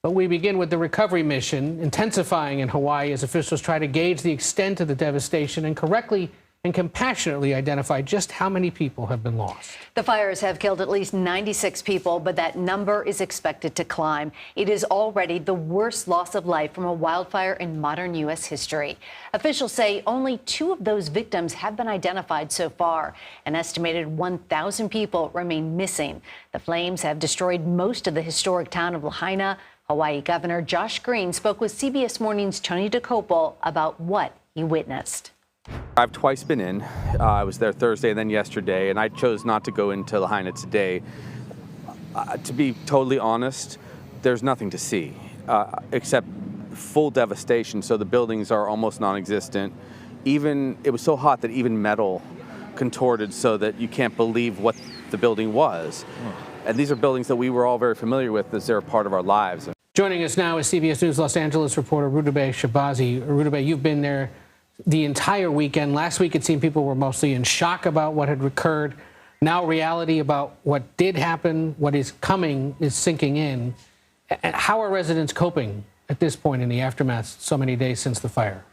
But we begin with the recovery mission intensifying in Hawaii as officials try to gauge the extent of the devastation and correctly and compassionately identify just how many people have been lost. The fires have killed at least 96 people, but that number is expected to climb. It is already the worst loss of life from a wildfire in modern U.S. history. Officials say only 2 of those victims have been identified so far. An estimated 1,000 people remain missing. The flames have destroyed most of the historic town of Lahaina. Hawaii Governor Josh Green spoke with CBS Morning's Tony DeCopel about what he witnessed. I've twice been in. I was there Thursday and then yesterday, and I chose not to go into Lahaina today. To be totally honest, there's nothing to see except full devastation. So the buildings are almost non-existent. It was so hot that even metal contorted so that you can't believe what the building was. And these are buildings that we were all very familiar with as they're a part of our lives. Joining us now is CBS News Los Angeles reporter Rudabeh Shahbazi. Rudabeh, you've been there the entire weekend. Last week, it seemed people were mostly in shock about what had occurred. Now reality about what did happen, what is coming, is sinking in. How are residents coping at this point in the aftermath so many days since the fire?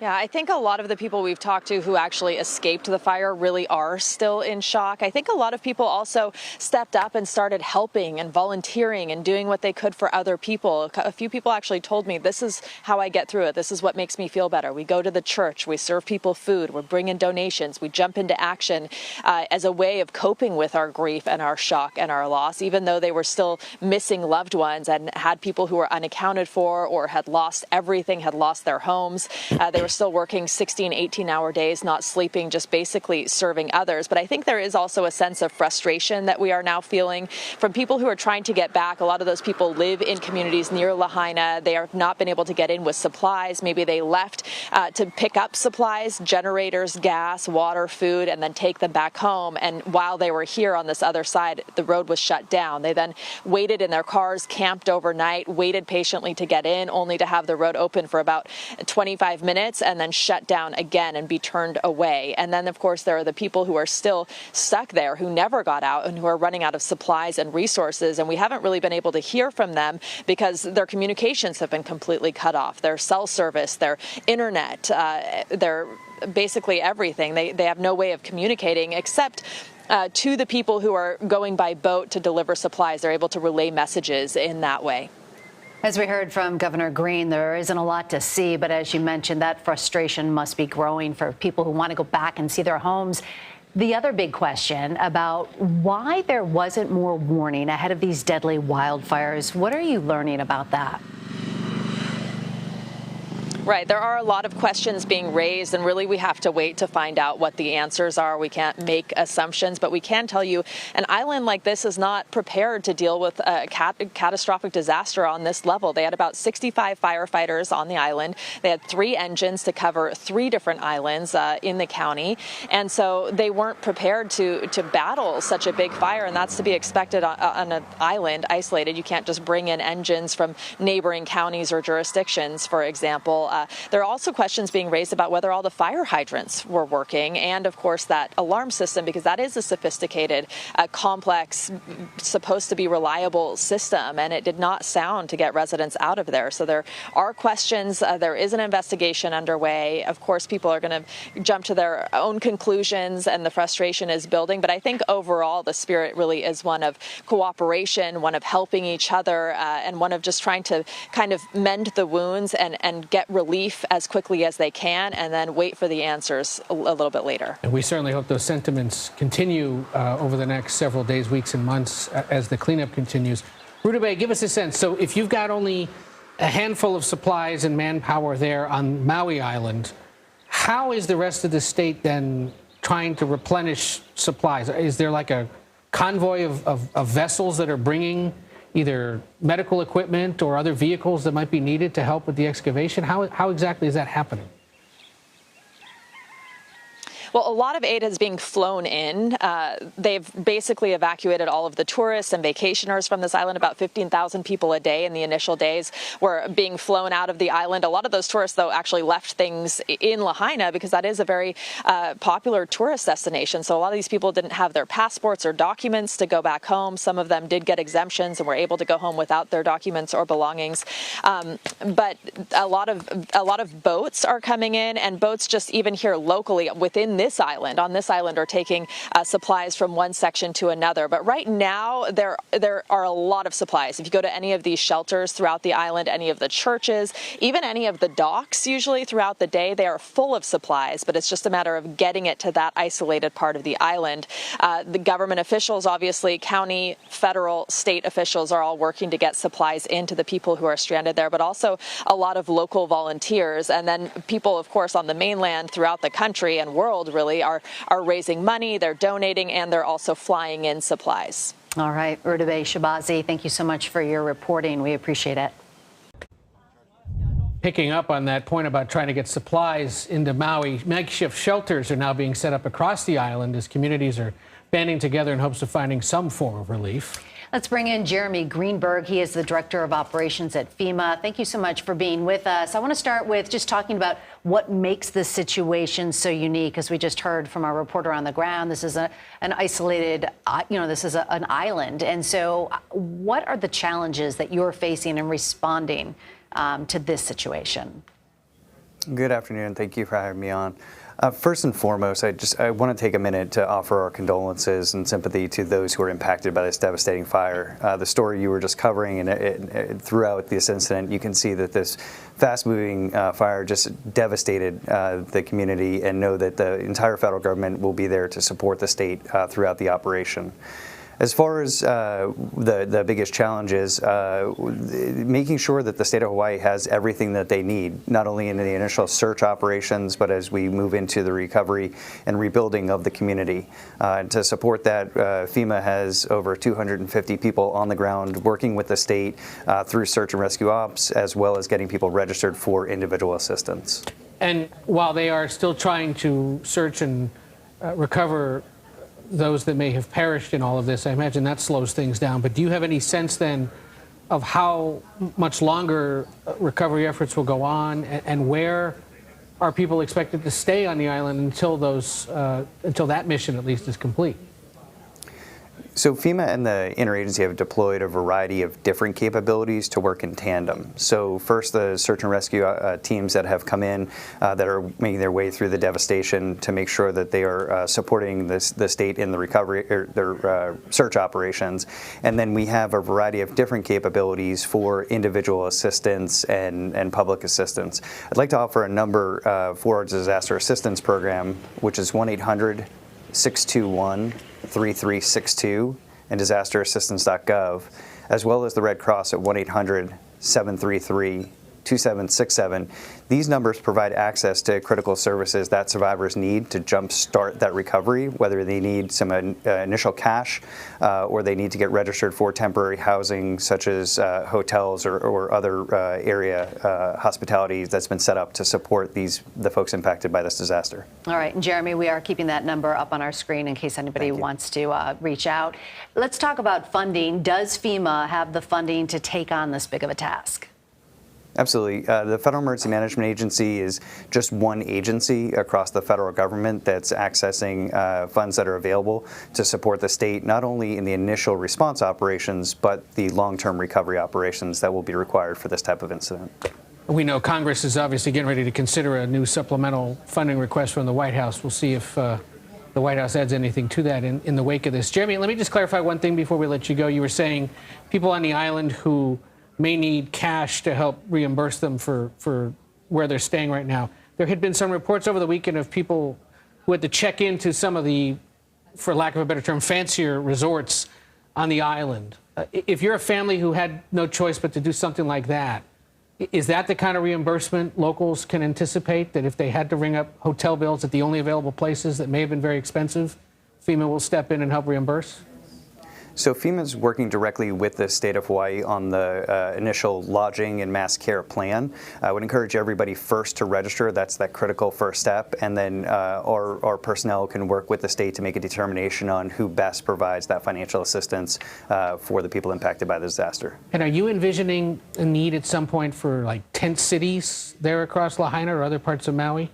Yeah, I think a lot of the people we've talked to who actually escaped the fire really are still in shock. I think a lot of people also stepped up and started helping and volunteering and doing what they could for other people. A few people actually told me, this is how I get through it. This is what makes me feel better. We go to the church, we serve people food, we bring in donations, we jump into action as a way of coping with our grief and our shock and our loss, even though they were still missing loved ones and had people who were unaccounted for or had lost everything, had lost their homes. They were still working 16, 18-hour days, not sleeping, just basically serving others. But I think there is also a sense of frustration that we are now feeling from people who are trying to get back. A lot of those people live in communities near Lahaina. They have not been able to get in with supplies. Maybe they left to pick up supplies, generators, gas, water, food, and then take them back home. And while they were here on this other side, the road was shut down. They then waited in their cars, camped overnight, waited patiently to get in, only to have the road open for about 25 minutes and then shut down again and be turned away. And then, of course, there are the people who are still stuck there, who never got out and who are running out of supplies and resources. And we haven't really been able to hear from them because their communications have been completely cut off. Their cell service, their internet, their basically everything. They have no way of communicating except to the people who are going by boat to deliver supplies. They're able to relay messages in that way. As we heard from Governor Green, there isn't a lot to see, but as you mentioned, that frustration must be growing for people who want to go back and see their homes. The other big question about why there wasn't more warning ahead of these deadly wildfires. What are you learning about that? Right. There are a lot of questions being raised, and really we have to wait to find out what the answers are. We can't make assumptions, but we can tell you an island like this is not prepared to deal with a catastrophic disaster on this level. They had about 65 firefighters on the island. They had 3 engines to cover 3 different islands in the county. And so they weren't prepared to battle such a big fire, and that's to be expected on an island isolated. You can't just bring in engines from neighboring counties or jurisdictions, for example. There are also questions being raised about whether all the fire hydrants were working and, of course, that alarm system, because that is a sophisticated, complex, supposed to be reliable system, and it did not sound to get residents out of there. So there are questions. There is an investigation underway. Of course, people are going to jump to their own conclusions, and the frustration is building. But I think overall the spirit really is one of cooperation, one of helping each other, and one of just trying to kind of mend the wounds and get relief as quickly as they can, and then wait for the answers a little bit later. And we certainly hope those sentiments continue over the next several days, weeks, and months as the cleanup continues. Rudabeh, give us a sense. So if you've got only a handful of supplies and manpower there on Maui Island, how is the rest of the state then trying to replenish supplies? Is there like a convoy of vessels that are bringing either medical equipment or other vehicles that might be needed to help with the excavation? How exactly is that happening? Well, a lot of aid is being flown in. They've basically evacuated all of the tourists and vacationers from this island. About 15,000 people a day in the initial days were being flown out of the island. A lot of those tourists, though, actually left things in Lahaina because that is a very popular tourist destination. So a lot of these people didn't have their passports or documents to go back home. Some of them did get exemptions and were able to go home without their documents or belongings. But a lot of boats are coming in, and boats just even here locally within this island, on this island, are taking supplies from one section to another. But right now, there are a lot of supplies. If you go to any of these shelters throughout the island, any of the churches, even any of the docks, usually throughout the day, they are full of supplies, but it's just a matter of getting it to that isolated part of the island. The government officials, obviously, county, federal, state officials are all working to get supplies into the people who are stranded there, but also a lot of local volunteers. And then people, of course, on the mainland throughout the country and world really are raising money, they're donating, and they're also flying in supplies. All right, Rudabeh Shahbazi, thank you so much for your reporting. We appreciate it. Picking up on that point about trying to get supplies into Maui, makeshift shelters are now being set up across the island as communities are banding together in hopes of finding some form of relief. Let's bring in Jeremy Greenberg. He is the Director of Operations at FEMA. Thank you so much for being with us. I want to start with just talking about what makes this situation so unique. As we just heard from our reporter on the ground, this is an isolated, this is an island. And so what are the challenges that you're facing in responding to this situation? Good afternoon. Thank you for having me on. First and foremost, I want to take a minute to offer our condolences and sympathy to those who are impacted by this devastating fire. The story you were just covering and throughout this incident, you can see that this fast-moving fire just devastated the community, and know that the entire federal government will be there to support the state throughout the operation. As far as the biggest challenge is making sure that the state of Hawaii has everything that they need, not only in the initial search operations, but as we move into the recovery and rebuilding of the community. To support that, FEMA has over 250 people on the ground working with the state through search and rescue ops, as well as getting people registered for individual assistance. And while they are still trying to search and recover those that may have perished in all of this, I imagine that slows things down. But do you have any sense then of how much longer recovery efforts will go on, and where are people expected to stay on the island until that mission at least is complete? So FEMA and the interagency have deployed a variety of different capabilities to work in tandem. So first, the search and rescue teams that have come in that are making their way through the devastation to make sure that they are supporting the state in the recovery or their search operations. And then we have a variety of different capabilities for individual assistance and public assistance. I'd like to offer a number for our disaster assistance program, which is 1-800-621-3362 and disasterassistance.gov, as well as the Red Cross at 1-800-733-2767. These numbers provide access to critical services that survivors need to jumpstart that recovery, whether they need some initial cash or they need to get registered for temporary housing, such as hotels or other area hospitality that's been set up to support the folks impacted by this disaster. All right, and Jeremy, we are keeping that number up on our screen in case anybody wants to reach out. Let's talk about funding. Does FEMA have the funding to take on this big of a task? Absolutely. The Federal Emergency Management Agency is just one agency across the federal government that's accessing funds that are available to support the state, not only in the initial response operations, but the long-term recovery operations that will be required for this type of incident. We know Congress is obviously getting ready to consider a new supplemental funding request from the White House. We'll see if the White House adds anything to that in the wake of this. Jeremy, let me just clarify one thing before we let you go. You were saying people on the island who may need cash to help reimburse them for where they're staying right now. There had been some reports over the weekend of people who had to check into some of the, for lack of a better term, fancier resorts on the island. If you're a family who had no choice but to do something like that, is that the kind of reimbursement locals can anticipate, that if they had to ring up hotel bills at the only available places that may have been very expensive, FEMA will step in and help reimburse? So FEMA is working directly with the state of Hawaii on the initial lodging and mass care plan. I would encourage everybody first to register. That's that critical first step. And then our personnel can work with the state to make a determination on who best provides that financial assistance for the people impacted by the disaster. And are you envisioning a need at some point for like tent cities there across Lahaina or other parts of Maui?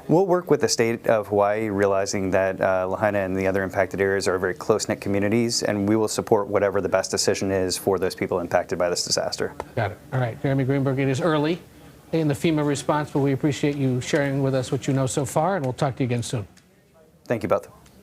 We'll work with the state of Hawaii, realizing that Lahaina and the other impacted areas are very close-knit communities, and we will support whatever the best decision is for those people impacted by this disaster. Got it. All right, Jeremy Greenberg, it is early in the FEMA response, but we appreciate you sharing with us what you know so far, and we'll talk to you again soon. Thank you both.